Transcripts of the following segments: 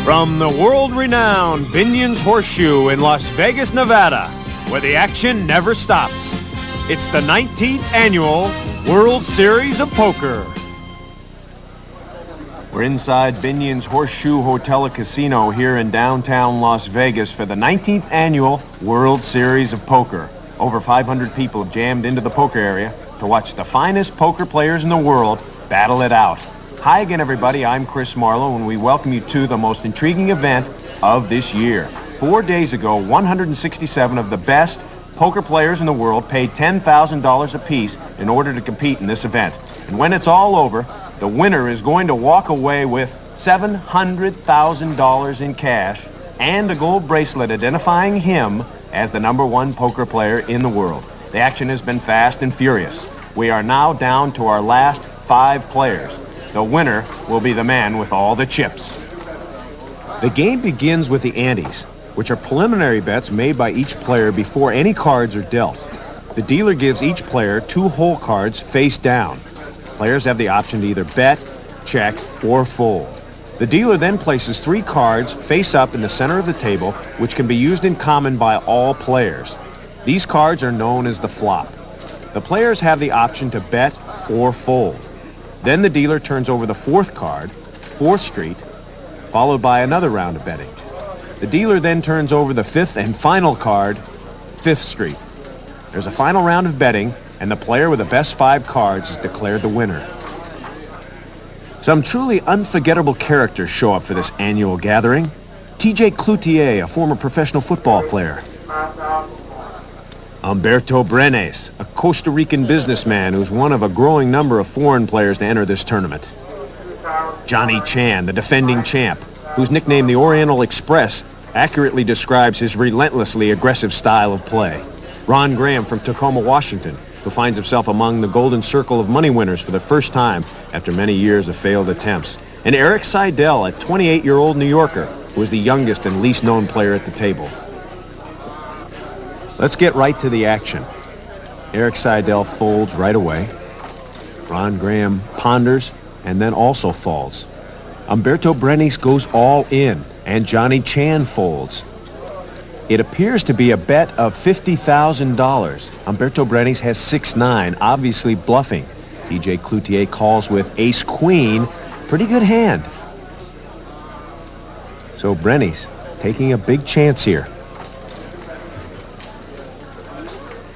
From the world-renowned Binion's Horseshoe in Las Vegas, Nevada, where the action never stops, it's the 19th Annual World Series of Poker. We're inside Binion's Horseshoe Hotel and Casino here in downtown Las Vegas for the 19th Annual World Series of Poker. Over 500 people have jammed into the poker area to watch the finest poker players in the world battle it out. Hi again, everybody. I'm Chris Marlowe, and we welcome you to the most intriguing event of this year. 4 days ago, 167 of the best poker players in the world paid $10,000 apiece in order to compete in this event. And when it's all over, the winner is going to walk away with $700,000 in cash and a gold bracelet identifying him as the #1 poker player in the world. The action has been fast and furious. We are now down to our last 5 players. The winner will be the man with all the chips. The game begins with the antes, which are preliminary bets made by each player before any cards are dealt. The dealer gives each player 2 hole cards face down. Players have the option to either bet, check, or fold. The dealer then places 3 cards face up in the center of the table, which can be used in common by all players. These cards are known as the flop. The players have the option to bet or fold. Then the dealer turns over the 4th card, 4th street, followed by another round of betting. The dealer then turns over the 5th and final card, 5th street. There's a final round of betting, and the player with the best 5 cards is declared the winner. Some truly unforgettable characters show up for this annual gathering. T.J. Cloutier, a former professional football player. Humberto Brenes, a Costa Rican businessman who's one of a growing number of foreign players to enter this tournament. Johnny Chan, the defending champ, who's nicknamed the Orient Express, accurately describes his relentlessly aggressive style of play. Ron Graham from Tacoma, Washington, who finds himself among the golden circle of money winners for the first time after many years of failed attempts. And Erik Seidel, a 28-year-old New Yorker, who is the youngest and least known player at the table. Let's get right to the action. Erik Seidel folds right away. Ron Graham ponders and then also folds. Humberto Brenes goes all in, and Johnny Chan folds. It appears to be a bet of $50,000. Humberto Brenes has 6-9, obviously bluffing. T.J. Cloutier calls with ace-queen. Pretty good hand. So Brenes taking a big chance here.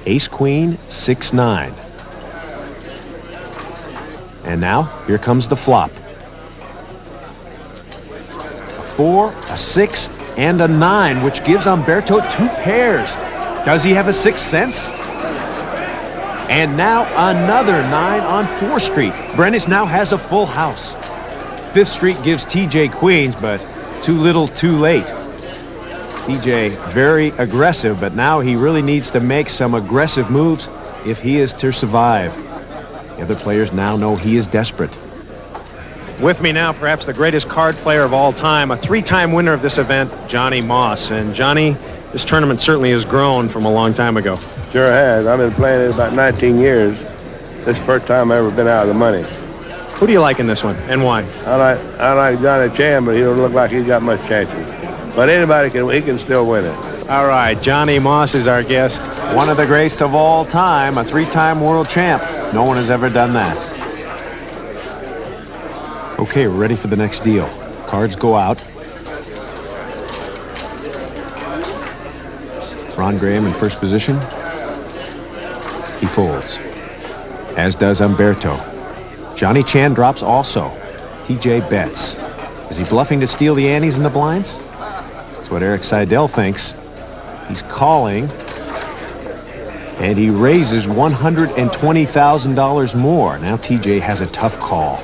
Ace-queen, 6-9. And now, here comes the flop. A 4, a 6, and a 9, which gives Humberto 2 pairs. Does he have a 6th sense? And now another 9 on 4th Street. Brenes now has a full house. 5th Street gives TJ queens, but too little, too late. TJ very aggressive, but now he really needs to make some aggressive moves if he is to survive. The other players now know he is desperate. With me now, perhaps the greatest card player of all time, a 3-time winner of this event, Johnny Moss. And Johnny, this tournament certainly has grown from a long time ago. Sure has. I've been playing it about 19 years. This is the first time I've ever been out of the money. Who do you like in this one, and why? I like Johnny Chan, but he don't look like he's got much chances. But anybody can still win it. All right, Johnny Moss is our guest. One of the greats of all time, a 3-time world champ. No one has ever done that. Okay, we're ready for the next deal. Cards go out. Ron Graham in first position. He folds, as does Humberto. Johnny Chan drops also. TJ bets. Is he bluffing to steal the antes in the blinds? That's what Erik Seidel thinks. He's calling, and he raises $120,000 more. Now TJ has a tough call.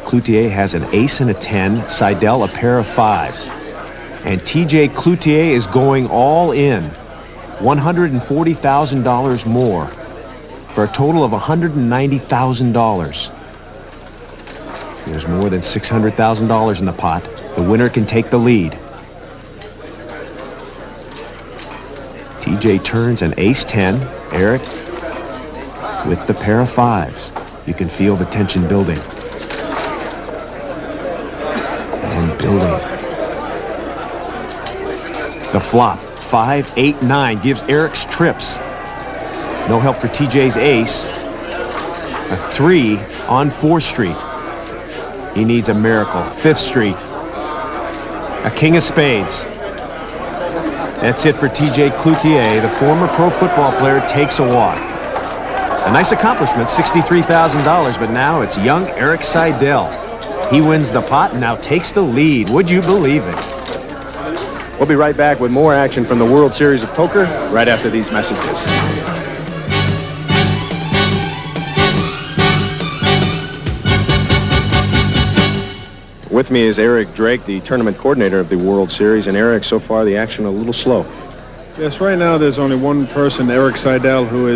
Cloutier has an ace and a 10, Seidel a pair of 5s. And TJ Cloutier is going all in, $140,000 more, for a total of $190,000. There's more than $600,000 in the pot. The winner can take the lead. TJ turns an ace-10, Erik with the pair of 5s. You can feel the tension building. building. The flop, 5, 8, 9, gives Erik's trips. No help for TJ's ace. A 3 on 4th Street. He needs a miracle. 5th Street. A king of spades. That's it for TJ Cloutier. The former pro football player takes a walk. A nice accomplishment, $63,000, but now it's young Erik Seidel. He wins the pot and now takes the lead. Would you believe it? We'll be right back with more action from the World Series of Poker right after these messages. With me is Eric Drake, the tournament coordinator of the World Series. And Eric, so far the action a little slow. Yes, right now there's only one person, Erik Seidel, who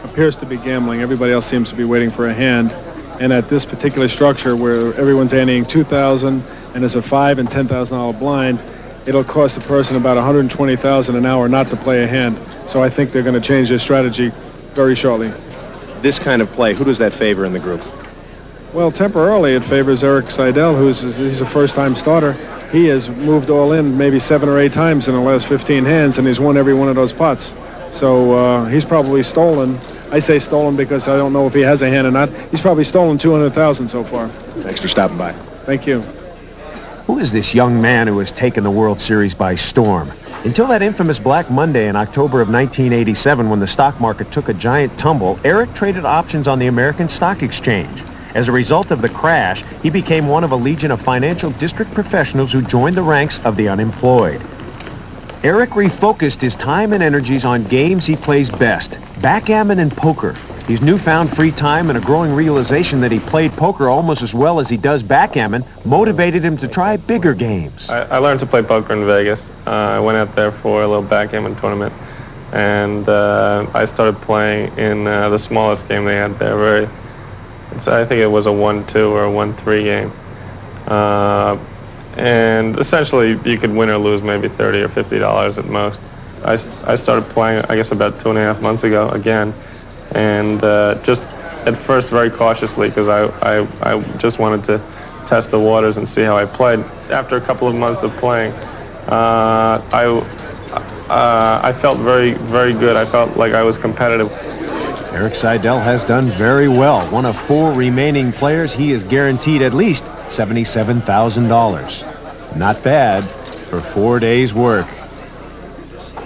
appears to be gambling. Everybody else seems to be waiting for a hand. And at this particular structure where everyone's anteing $2,000 and there's a $5,000 and $10,000 blind, it'll cost the person about $120,000 an hour not to play a hand. So I think they're going to change their strategy very shortly. This kind of play, who does that favor in the group? Well, temporarily it favors Erik Seidel, he's a first-time starter. He has moved all in maybe 7 or 8 times in the last 15 hands, and he's won every one of those pots. So he's probably stolen. I say stolen because I don't know if he has a hand or not. He's probably stolen $200,000 so far. Thanks for stopping by. Thank you. Who is this young man who has taken the World Series by storm? Until that infamous Black Monday in October of 1987 when the stock market took a giant tumble, Erik traded options on the American Stock Exchange. As a result of the crash, he became one of a legion of financial district professionals who joined the ranks of the unemployed. Erik refocused his time and energies on games he plays best, backgammon and poker. His newfound free time and a growing realization that he played poker almost as well as he does backgammon motivated him to try bigger games. I learned to play poker in Vegas. I went out there for a little backgammon tournament, and I started playing in the smallest game they had there. I think it was a 1-2 or a 1-3 game. And essentially, you could win or lose maybe $30 or $50 at most. I started playing, I guess, about 2.5 months ago again. And just at first very cautiously because I just wanted to test the waters and see how I played. After a couple of months of playing, I felt very, very good. I felt like I was competitive. Erik Seidel has done very well. One of 4 remaining players, he is guaranteed at least $77,000. Not bad for 4 days' work.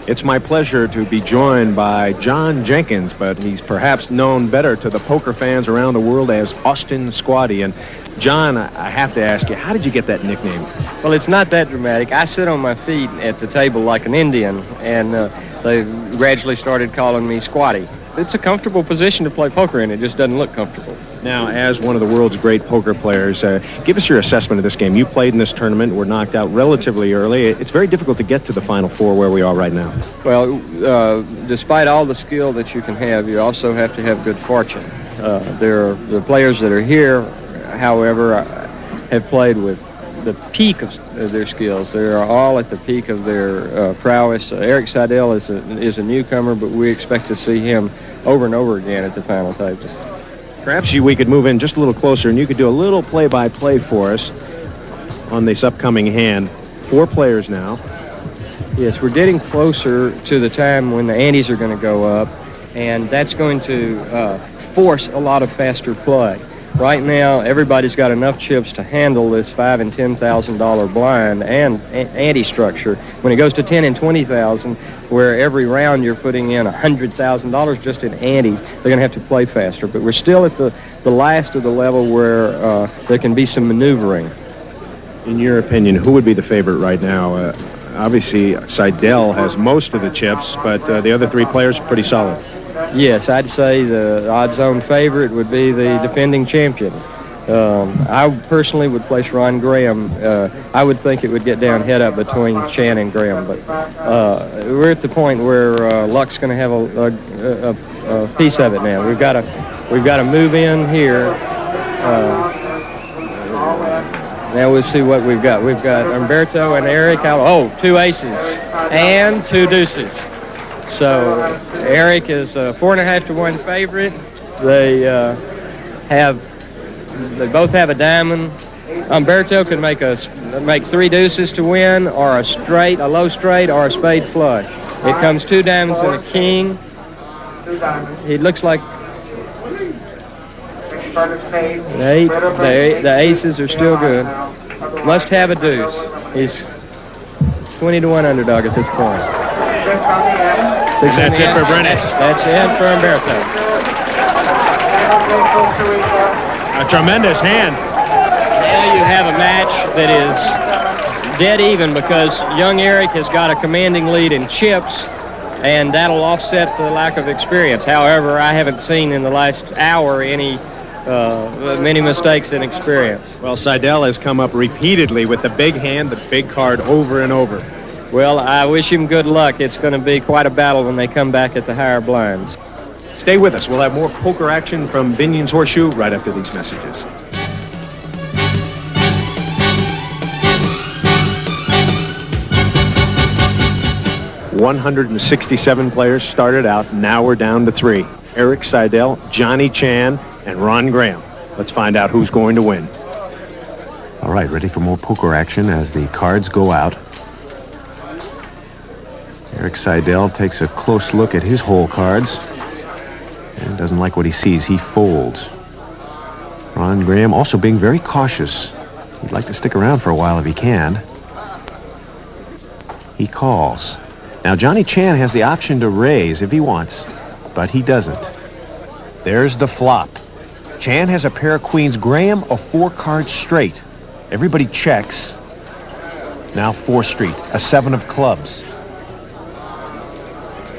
It's my pleasure to be joined by John Jenkins, but he's perhaps known better to the poker fans around the world as Austin Squatty. And John, I have to ask you, how did you get that nickname? Well, it's not that dramatic. I sit on my feet at the table like an Indian, and they gradually started calling me Squatty. It's a comfortable position to play poker in. It just doesn't look comfortable. Now, as one of the world's great poker players, give us your assessment of this game. You played in this tournament, were knocked out relatively early. It's very difficult to get to the Final Four where we are right now. Well, despite all the skill that you can have, you also have to have good fortune. The players that are here, however, have played with the peak of their skills. They are all at the peak of their prowess. Erik Seidel is a newcomer, but we expect to see him over and over again at the final table. Perhaps we could move in just a little closer, and you could do a little play-by-play for us on this upcoming hand. 4 players now. Yes, we're getting closer to the time when the antes are going to go up, and that's going to force a lot of faster play. Right now, everybody's got enough chips to handle this $5,000 and $10,000 blind and ante structure. When it goes to $10,000 and $20,000, where every round you're putting in $100,000 just in antes, they're going to have to play faster. But we're still at the last of the level where there can be some maneuvering. In your opinion, who would be the favorite right now? Obviously, Seidel has most of the chips, but the other 3 players are pretty solid. Yes, I'd say the odds-on favorite would be the defending champion. I personally would place Ron Graham. I would think it would get down head-up between Chan and Graham, but we're at the point where luck's going to have a piece of it now. We've got to move in here. Now we'll see what we've got. We've got Humberto and Erik. 2 aces and 2 deuces. So Erik is a 4.5 to 1 favorite. They both have a diamond, Humberto can make 3 deuces to win, or a straight, a low straight, or a spade flush. It comes 2 diamonds and a king. He looks like the aces are still good. Must have a deuce. He's 20-1 underdog at this point. That's it for Brenes. That's it for Humberto. A tremendous hand. Now you have a match that is dead even because young Erik has got a commanding lead in chips, and that'll offset the lack of experience. However, I haven't seen in the last hour many mistakes in experience. Well, Seidel has come up repeatedly with the big hand, the big card over and over. Well, I wish him good luck. It's going to be quite a battle when they come back at the higher blinds. Stay with us. We'll have more poker action from Binion's Horseshoe right after these messages. $167 players started out. Now we're down to 3. Erik Seidel, Johnny Chan, and Ron Graham. Let's find out who's going to win. All right, ready for more poker action as the cards go out. Erik Seidel takes a close look at his hole cards and doesn't like what he sees. He folds. Ron Graham also being very cautious. He'd like to stick around for a while if he can. He calls. Now, Johnny Chan has the option to raise if he wants, but he doesn't. There's the flop. Chan has a pair of queens. Graham, a 4-card straight. Everybody checks. Now 4 street, a 7 of clubs.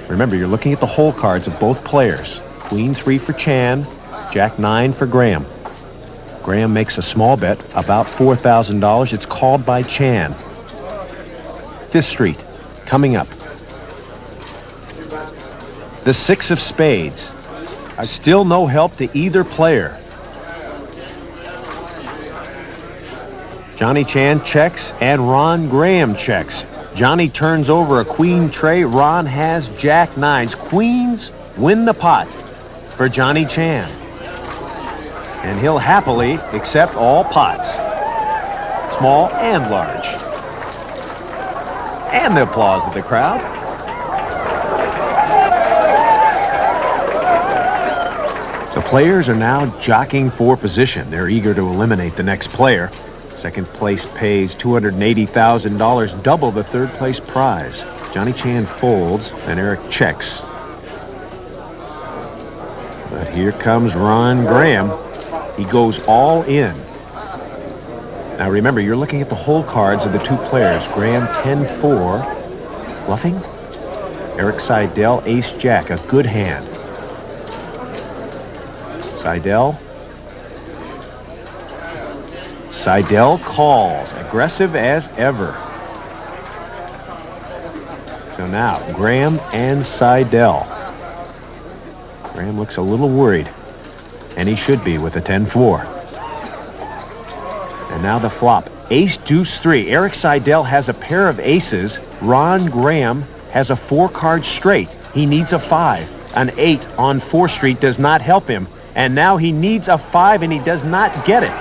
Remember, you're looking at the hole cards of both players. Queen 3 for Chan, Jack 9 for Graham. Graham makes a small bet, about $4,000. It's called by Chan. 5th street, coming up. The 6 of spades. Still no help to either player. Johnny Chan checks and Ron Graham checks. Johnny turns over a queen tray. Ron has Jack 9s. Queens win the pot for Johnny Chan. And he'll happily accept all pots, small and large. And the applause of the crowd. The players are now jockeying for position. They're eager to eliminate the next player. Second place pays $280,000, double the third place prize. Johnny Chan folds and Erik checks. But here comes Ron Graham. He goes all in. Now remember, you're looking at the hole cards of the 2 players. Graham 10-4. Bluffing? Erik Seidel, Ace-Jack, a good hand. Seidel calls, aggressive as ever. So now, Graham and Seidel. Graham looks a little worried, and he should be with a 10-4. And now the flop, Ace-Deuce-3. Erik Seidel has a pair of aces. Ron Graham has a 4-card straight. He needs a 5. An 8 on 4th street does not help him. And now he needs a 5, and he does not get it.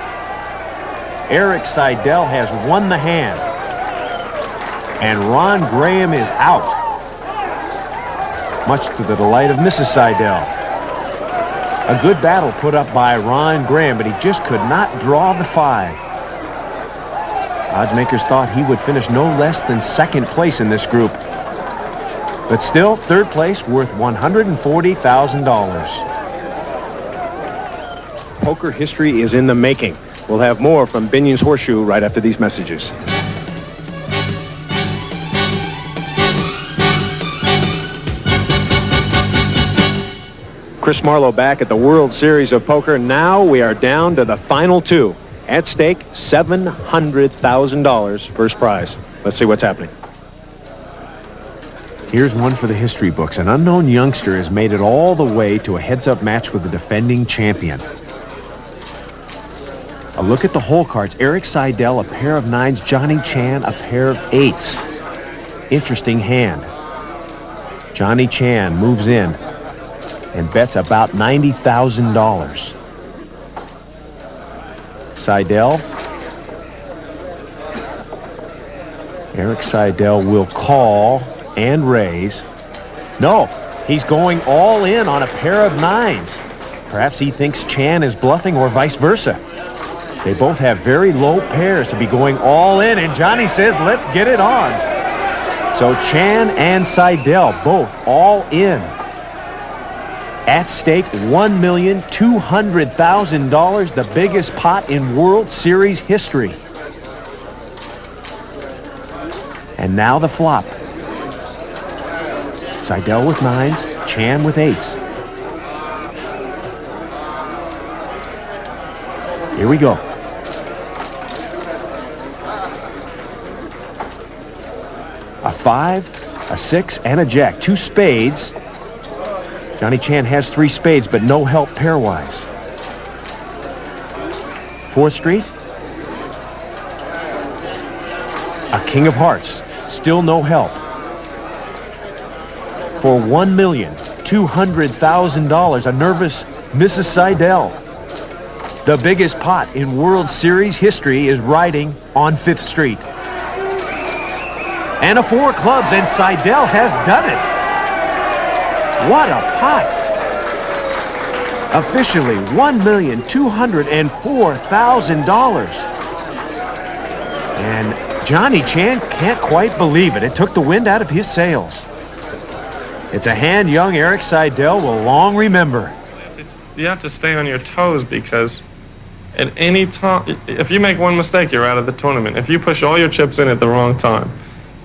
Erik Seidel has won the hand. And Ron Graham is out. Much to the delight of Mrs. Seidel. A good battle put up by Ron Graham, but he just could not draw the 5. Oddsmakers thought he would finish no less than 2nd place in this group. But still, 3rd place worth $140,000. Poker history is in the making. We'll have more from Binion's Horseshoe right after these messages. Chris Marlowe back at the World Series of Poker. Now we are down to the final 2. At stake, $700,000 first prize. Let's see what's happening. Here's one for the history books. An unknown youngster has made it all the way to a heads-up match with the defending champion. A look at the hole cards. Erik Seidel, a pair of 9s. Johnny Chan, a pair of 8s. Interesting hand. Johnny Chan moves in and bets about $90,000. Seidel Erik Seidel will call and raise. No, he's going all in on a pair of 9s. Perhaps he thinks Chan is bluffing or vice versa. They both have very low pairs to be going all in, and Johnny says, let's get it on. So Chan and Seidel both all in. At stake, $1,200,000, the biggest pot in World Series history. And now the flop. Seidel with 9s, Chan with 8s. Here we go. A 5, a 6, and a jack. 2 spades. Johnny Chan has 3 spades, but no help pairwise. 4th Street. A king of hearts. Still no help. For $1,200,000, a nervous Mrs. Seidel. The biggest pot in World Series history is riding on 5th Street. And a 4 clubs, and Seidel has done it. What a pot. Officially, $1,204,000. And Johnny Chan can't quite believe it. It took the wind out of his sails. It's a hand young Erik Seidel will long remember. You have to stay on your toes, because at any time, if you make one mistake, you're out of the tournament. If you push all your chips in at the wrong time,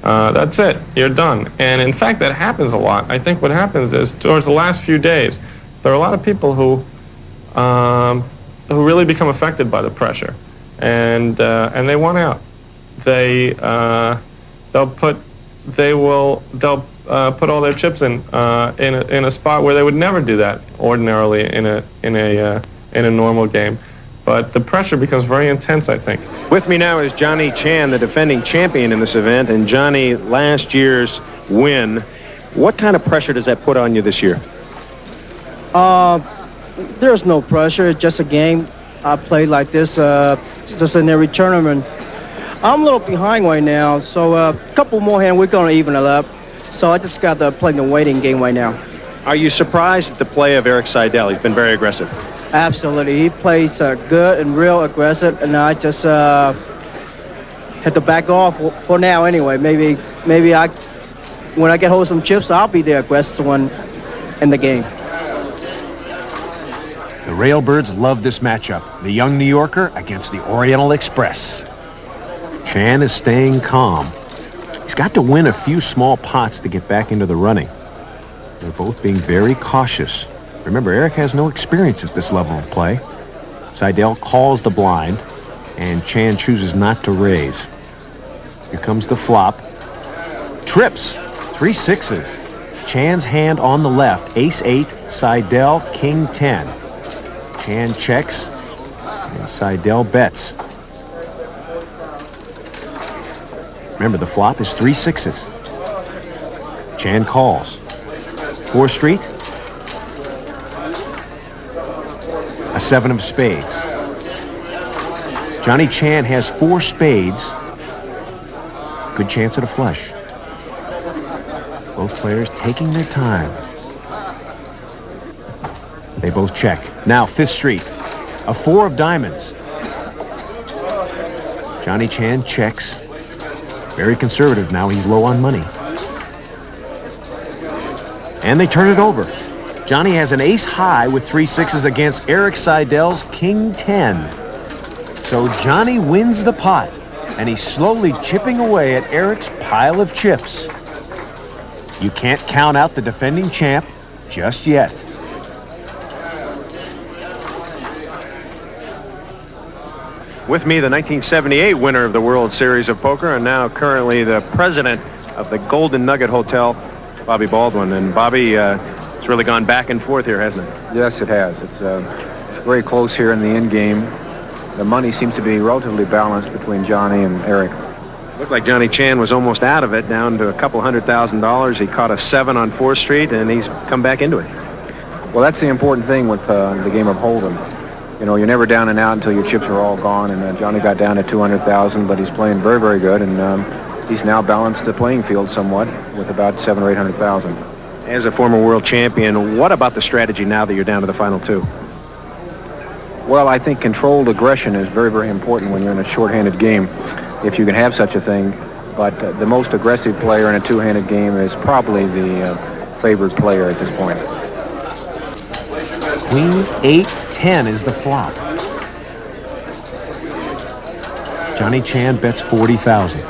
that's it. You're done. And in fact, that happens a lot. I think what happens is, towards the last few days, there are a lot of people who really become affected by the pressure, and they want out. They'll put all their chips in a spot where they would never do that ordinarily in a normal game. But the pressure becomes very intense, I think. With me now is Johnny Chan, the defending champion in this event, and Johnny, last year's win. What kind of pressure does that put on you this year? There's no pressure. It's just a game. I play like this just in every tournament. I'm a little behind right now, so a couple more hands, we're going to even it up. So I just got to play the waiting game right now. Are you surprised at the play of Erik Seidel? He's been very aggressive. Absolutely. He plays good and real aggressive, and I just had to back off for now anyway. Maybe when I get hold of some chips, I'll be the aggressive one in the game. The Railbirds love this matchup. The young New Yorker against the Orient Express. Chan is staying calm. He's got to win a few small pots to get back into the running. They're both being very cautious. Remember, Erik has no experience at this level of play. Seidel calls the blind, and Chan chooses not to raise. Here comes the flop. Trips. 3 6s. Chan's hand on the left. Ace 8, Seidel, King 10. Chan checks, and Seidel bets. Remember, the flop is 3 6s. Chan calls. 4th Street. A 7 of spades. Johnny Chan has 4 spades. Good chance at a flush. Both players taking their time. They both check. Now 5th Street. A 4 of diamonds. Johnny Chan checks. Very conservative now. He's low on money. And they turn it over. Johnny has an ace high with 3 6s against Erik Seidel's King 10. So Johnny wins the pot, and he's slowly chipping away at Erik's pile of chips. You can't count out the defending champ just yet. With me, the 1978 winner of the World Series of Poker, and now currently the president of the Golden Nugget Hotel, Bobby Baldwin. And Bobby, it's really gone back and forth here, hasn't it? Yes, it has. It's very close here in the end game. The money seems to be relatively balanced between Johnny and Erik. Looked like Johnny Chan was almost out of it, down to a couple $100,000. He caught a 7 on 4th Street, and he's come back into it. Well, that's the important thing with the game of Hold'em. You know, you're never down and out until your chips are all gone, and Johnny got down to $200,000, but he's playing very, very good, and he's now balanced the playing field somewhat with about 700,000 or 800,000. As a former world champion, what about the strategy now that you're down to the final two? Well, I think controlled aggression is very, very important when you're in a short-handed game, if you can have such a thing. But the most aggressive player in a two-handed game is probably the favored player at this point. Queen 8-10 is the flop. Johnny Chan bets 40,000.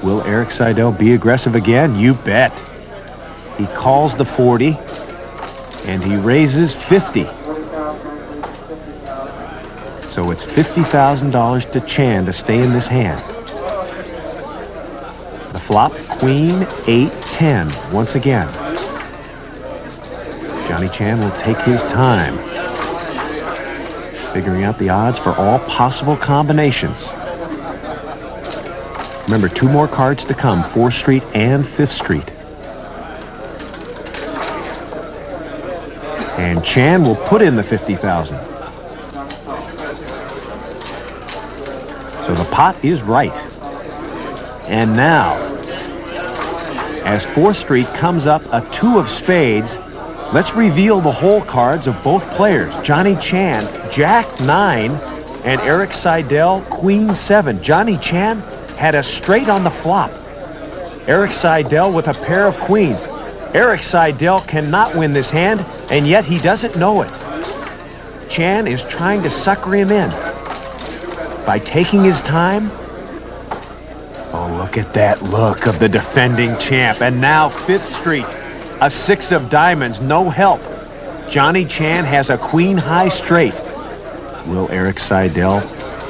Will Erik Seidel be aggressive again? You bet. He calls the 40 and he raises 50. So it's $50,000 to Chan to stay in this hand. The flop, Queen 8-10 once again. Johnny Chan will take his time, figuring out the odds for all possible combinations. Remember, 2 more cards to come, 4th Street and 5th Street. And Chan will put in the 50,000. So the pot is right. And now, as 4th Street comes up a 2 of spades, let's reveal the hole cards of both players. Johnny Chan, Jack 9, and Erik Seidel, Queen 7. Johnny Chan had a straight on the flop. Erik Seidel with a pair of queens. Erik Seidel cannot win this hand, and yet he doesn't know it. Chan is trying to sucker him in by taking his time. Oh, look at that look of the defending champ. And now 5th Street, a 6 of diamonds, no help. Johnny Chan has a queen high straight. Will Erik Seidel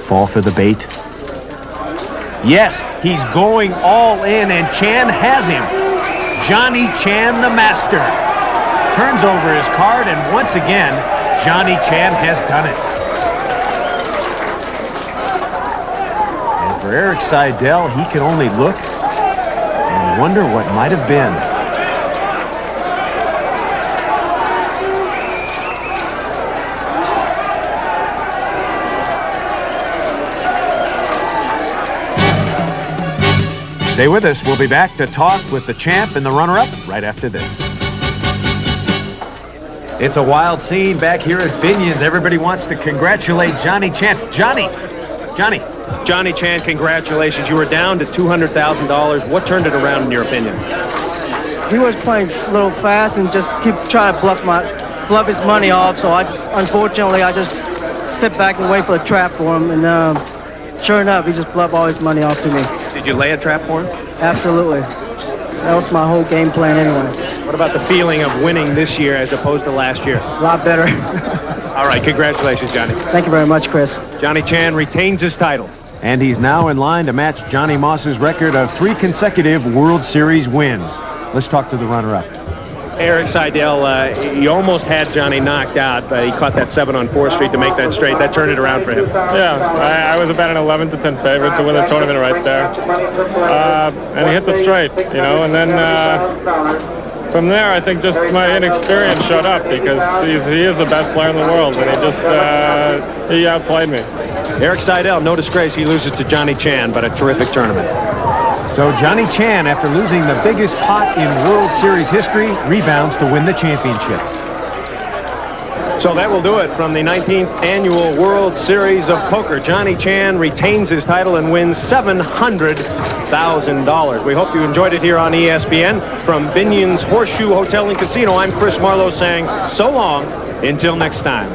fall for the bait? Yes, he's going all in, and Chan has him. Johnny Chan, the master, turns over his card, and once again, Johnny Chan has done it. And for Erik Seidel, he can only look and wonder what might have been. Stay with us. We'll be back to talk with the champ and the runner-up right after this. It's a wild scene back here at Binion's. Everybody wants to congratulate Johnny Chan. Johnny Chan, congratulations. You were down to $200,000. What turned it around in your opinion? He was playing a little fast and just keep trying to bluff his money off. So unfortunately, I just sit back and wait for a trap for him. And sure enough, he just bluffed all his money off to me. Did you lay a trap for him? Absolutely. That was my whole game plan anyway. What about the feeling of winning this year as opposed to last year? A lot better. All right, congratulations, Johnny. Thank you very much, Chris. Johnny Chan retains his title. And he's now in line to match Johnny Moss's record of 3 consecutive World Series wins. Let's talk to the runner-up. Erik Seidel, you almost had Johnny knocked out, but he caught that 7 on 4th Street to make that straight. That turned it around for him. Yeah, I was about an 11 to 10 favorite to win the tournament right there. And he hit the straight, you know, and then from there, I think just my inexperience showed up because he is the best player in the world, and he outplayed me. Erik Seidel, no disgrace. He loses to Johnny Chan, but a terrific tournament. So Johnny Chan, after losing the biggest pot in World Series history, rebounds to win the championship. So that will do it from the 19th Annual World Series of Poker. Johnny Chan retains his title and wins $700,000. We hope you enjoyed it here on ESPN. From Binion's Horseshoe Hotel and Casino, I'm Chris Marlowe saying so long until next time.